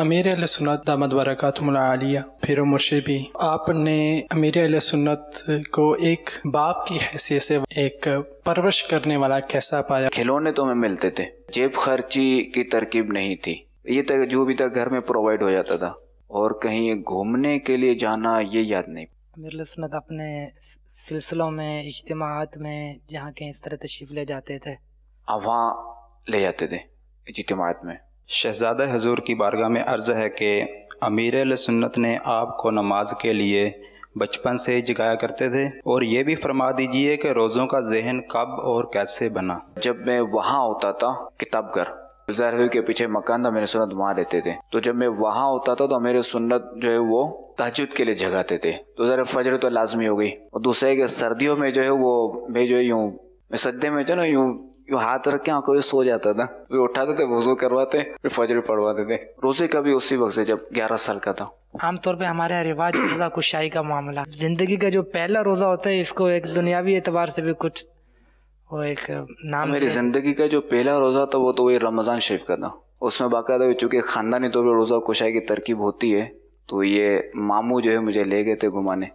अमीर अहले सुन्नत दामद बरकातुहुल आलिया पीर मुर्शिद भी आपने अमीर अहले सुन्नत को एक बाप की हैसियत से एक परवरिश करने वाला कैसा पाया? खिलौने तो हमें मिलते थे, जेब खर्ची की तरकीब नहीं थी, ये तक जो भी था घर में प्रोवाइड हो जाता था, और कहीं घूमने के लिए जाना ये याद नहीं। अमीर अहले सुन्नत अपने सिलसिलों में, इज्तिमात में जहाँ के इस तरह तशरीफ़ ले जाते थे, वहाँ ले जाते थे इज्तिमात में। शहज़ादा हजूर की बारगाह में अर्ज़ है कि अमीर अहले सुन्नत ने आपको नमाज के लिए बचपन से ही जगाया करते थे, और ये भी फरमा दीजिए कि रोज़ों का जहन कब और कैसे बना? जब मैं वहाँ होता था किताबघर गुलजार के पीछे मकान था, मेरे सुन्नत वहाँ रहते थे, तो जब मैं वहाँ होता था तो मेरे सुन्नत जो है वो तहज्जुद के लिए जगाते थे। तो ज़रा फजर तो लाजमी हो गई, और दूसरा है कि सर्दियों में जो है वो मैं जो है यूँ मैं सज्जे में जो ना यूँ हाथ रख के आंखों में सो जाता था, फिर उठाते थे, वज़ू करवाते, फिर फजर पढ़वाते थे। रोज़े का भी उसी वक्त से जब 11 साल का था। आमतौर पे हमारे यहाँ रिवाज रोज़ा कुशाई का मामला, ज़िंदगी का जो पहला रोज़ा होता है इसको एक दुनियावी एतबार से भी कुछ वो एक नाम। मेरी ज़िंदगी का जो पहला रोज़ा था वो तो वही रमज़ान शरीफ का था। उसमें बाकायदा चूँकि ख़ानदानी तौर पर रोज़ा कुशाई की तरकीब होती है, तो ये मामू जो है मुझे ले गए थे घुमाने।